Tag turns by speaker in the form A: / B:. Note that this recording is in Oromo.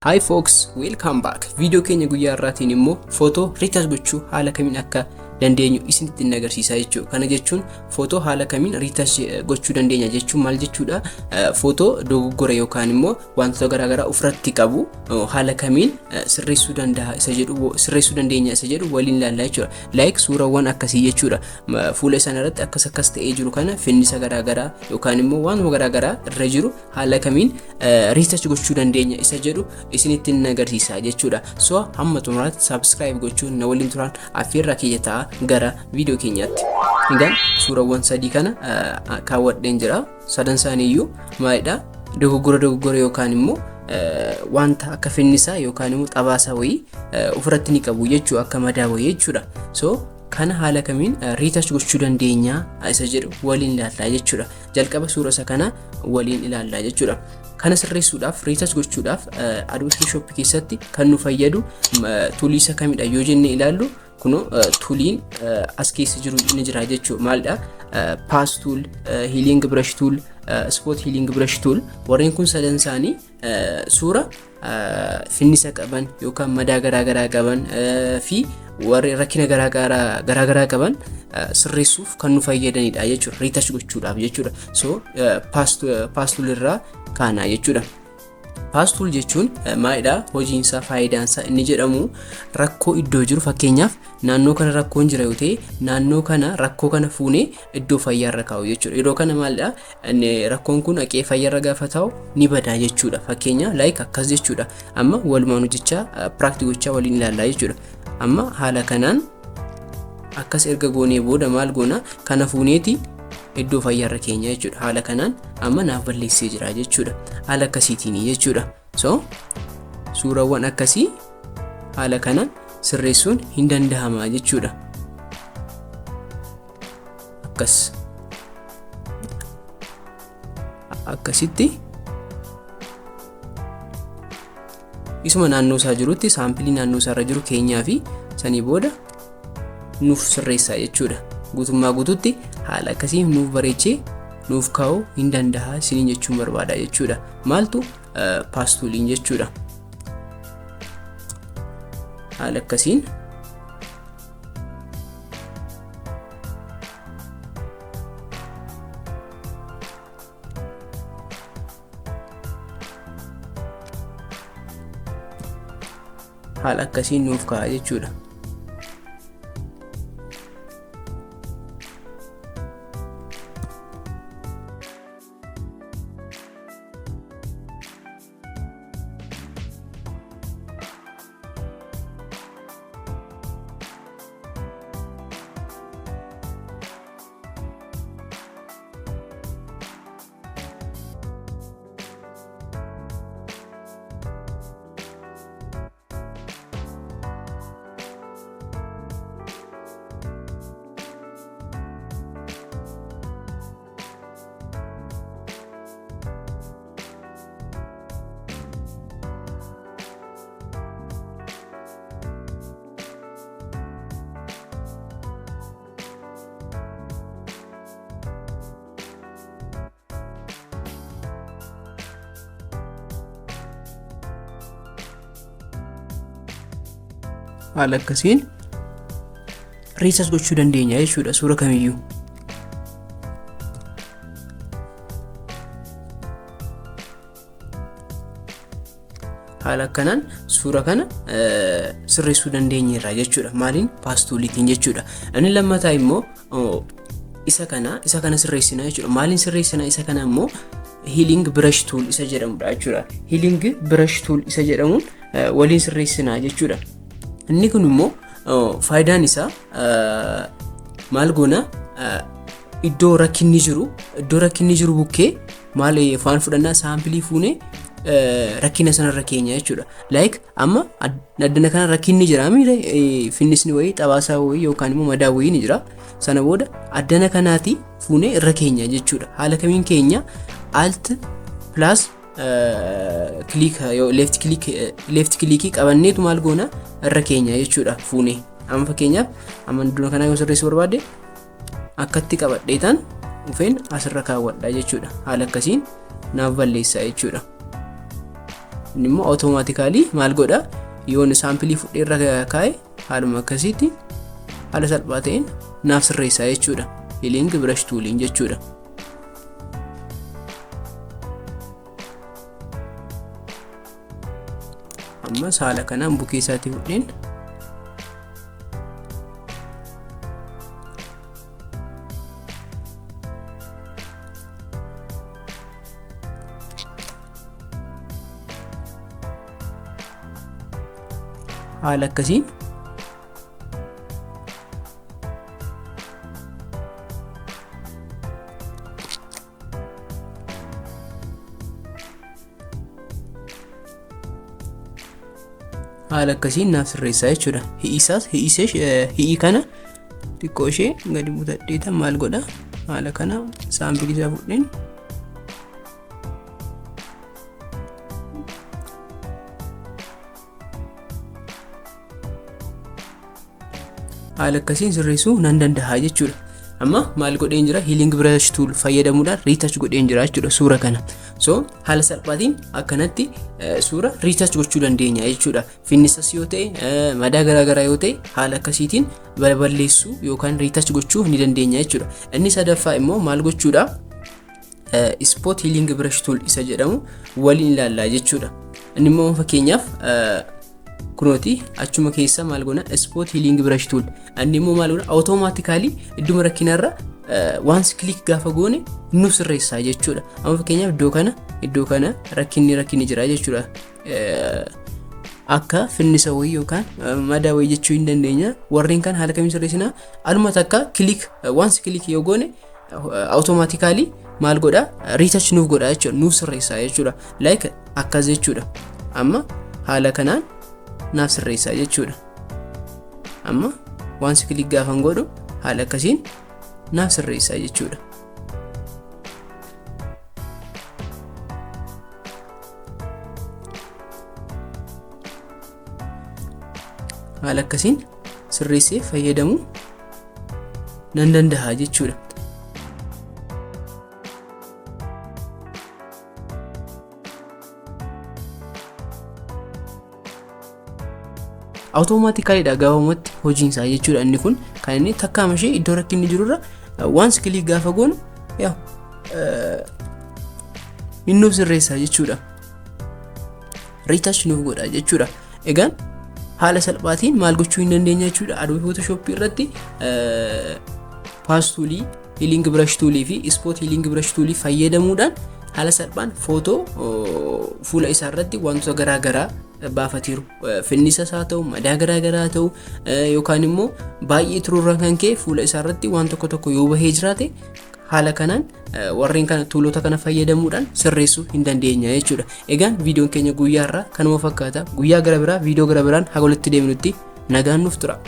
A: Hi folks, welcome back. Video keenya guyyaa irraatiin immoo footoo retouch gochuu haala kamiin akka dandeenyu isinitti agarsiisaa jechuudha. Kana jechuun footoo haala kamiin retouch gochuu dandeenya jechuun maal jechuudha? Footoo dogoggora yookaan immoo wantoota garaagaraa ofirratti qabu haala kamiin sirreessuu dandeenya isa jedhu waliin ilaallaa jechuudha. Like suurawwan akkasii jechuudha. Fuula isaan irratti akkas ta'ee jiru kana finnisa garaagaraa yookaan immoo wantoota garaagaraa irra jiru haala kamiin retouch gochuu dandeenya isa jedhu isinitti agarsiisaa jechuudha. So hamma xumuraatti subscribe gochuun na waliin turaan affeerraa kiyya ta'a gara video keenyaatti. Egaan suurawwan sadii kana kaawwadheen jira. Sadan isaaniiyyuu maalidha? Dogoggora yookaan immoo wanta akka finnisaa yookaan immoo xabaasaa wayii ofirratti ni qabu jechuu akka madaa wayii jechuudha. So kana haala kamiin retouch gochuu dandeenya isa jedhu waliin ilaallaa jechuudha. Jalqaba suura isa kana waliin ilaallaa jechuudha. Kana sirreessuudhaaf retouch gochuudhaaf Adobe Photoshop keessatti kan nu fayyadu tuulii kamidha yoo jenne ilaallu kuno tuuliin as keessa jiru ni jira jechuudha. Maalidha? Pass tool, healing brush tool, spot healing brush tool. Warreen kun sadan isaanii suura finnisa qaban yookaan madaa garaagaraa qaban fi warreen rakkina garaagaraa qaban sirreessuuf kan nu fayyadanidha jechuudha. Retouch gochuudhaaf jechuudha. So pass tool irraa kana jechuudha. Pass tool jechuun maalidha? Hojiinsaa faayidaansaa inni jedhamu rakkoo iddoo jiru fakkeenyaaf naannoo kana rakkoon jira yoo ta'e naannoo kana rakkoo kana fuunee iddoo fayyaarra kaa'u jechuudha. Yeroo kana maalidha? Rakkoon kun haqee fayyaarra gaafa taa'u ni badaa jechuudha. Fakkeenya like akkas jechuudha. Amma walumaan hojjechaa practice gochaa waliin ilaallaa jechuudha. Amma haala kanaan akkas erga goonee booda maal goona? Kana fuuneeti iddoo fayyaarra keenya jechuudha. Haala kanaan amma naaf balleessee jira jechuudha. Haala akkasiitiin jechuudha. So suurawwan akkasii haala kanaan sirreessuun hin danda'ama jechuudha. Akkasitti isuma naannoo isaa jirutti saampilii naannoo isaa irra jiru keenyaa fi sanii booda nuuf sirreessaa jechuudha. Guutummaa guututti haala akkasiin nuuf bareechee nuuf kaa'uu hin danda'a isiniin jechuun barbaada jechuudha. Maaltu pass tooliin jechuudha. Haala akkasiin nuuf kaa'a jechuudha. Haala akkasiin retouch gochuu dandeenya jechuudha suura kamiyyuu. Haala kanaan suura kana sirreessuu dandeenyeerra jechuudha. Maaliin? Pass tooliitiin jechuudha. Inni lammataa immoo isa kana sirreessina jechuudha. Maaliin sirreessina isa kana immoo healing brush tool isa jedhamudha jechuudha. Healing brush tool isa jedhamuun waliin sirreessina jechuudha. Inni kun immoo faayidaan isaa maal goona? Iddoo rakkinni jiru bukkee maal faan fudhannaa saampilii fuunee rakkina sanarra keenya jechuudha. Like amma addana kana rakkinni jira miidha finnisni wayii xabaasaa wayii yookaan immoo madaa wayii ni jira. Sana booda addana kanaati fuunee irra keenya jechuudha. Haala kamiin keenya alt plus left click qabanneetu maal goona irra keenya jechuudha fuunee. Amma fakkeenyaaf amma addana kana yoo sirreessuu barbaade akkatti qabadheetaan dhufeen asirra kaawwadha jechuudha. Haala akkasiin naaf balleessaa jechuudha. inni immoo automaatikaalii maal godha yoon saampilii fudhee irra kaa'e haaluma akkasiitti haala salphaa ta'een naaf sirreessaa jechuudha. Healing brush tooliin jechuudha. Amma haala kanaan bukee isaatii fudheen haala akkasiin naaf sirreessaa jechuudha. Hi'ii kana xiqqoo ishee gadi butadheeta maal godha haala kana saampilii isaa fudheen haala akkasiin sirreessuu nan danda'a jechuudha. Amma maal godheen jira healing brush tool fayyadamuudhaan retouch godheen jira jechuudha suura kana. So haala salphaatiin akkanatti suura retouch gochuu dandeenya jechuudha. Finnisas yoo ta'e madaa garaagaraa yoo ta'e haala akkasiitiin balleessuu yookaan retouch gochuu ni dandeenya jechuudha. Inni sadaffaa immoo maal gochuudha spot healing brush tool isa jedhamu waliin ilaallaa jechuudha. Inni immoo fakkeenyaaf kunooti achuma keessa maal goona spot healing brush tool inni immoo maal goona automatically idduma rakkinarra once click gaafa goone nu sirreessaa jechuudha. Amma fakkeenyaaf iddoo kana rakkinni jira jechuudha. Akka finnisa wayii yookaan madaa wayii jechuu hin dandeenya. Warreen kan haala kamiin sirreessina aluma takka once click yoo goone automatically maal godha retouch nuuf godha jechuudha. Nuuf sirreessaa jechuudha. Like akkas jechuudha. Amma haala kanaan naaf sirreessaa jechuudha. Amma once click gaafa godhu haala akkasiin naaf sirreessaa jechuudha. Haala akkasiin sirreessee fayyadamuu nan danda'a jechuudha. Automatically gaafamatti hojiin isaa jechuudha. Inni kun kan inni takka amashee iddoo rakkinni jirurra once click gaafa goonu yaa nuuf sirreessaa jechuudha. Retouch nuuf godha jechuudha. Egaan haala salphaatiin maal gochuu hin dandeenya jechuudha. Adobe Photoshop irratti pass toolii, healing brush toolii fi spot healing brush toolii fayyadamuudhaan haala salphaan footoo fuula isaa irratti wantoota garaagaraa baafatiiru. Finnisas haa ta'u, madaa garaagaraa haa ta'u yookaan immoo baay'ee turuurraa kan ka'e fuula isaa irratti waan tokko yoo bahee jiraate haala kanaan warreen kana tuulota kana fayyadamuudhaan sirreessuu hin dandeenya jechuudha. Egaan viidiyoon keenya guyyaa irraa kanuma fakkaata. Guyyaa gara biraa viidiyoo gara biraan haga walitti deemnutti nagaan nuuf tura.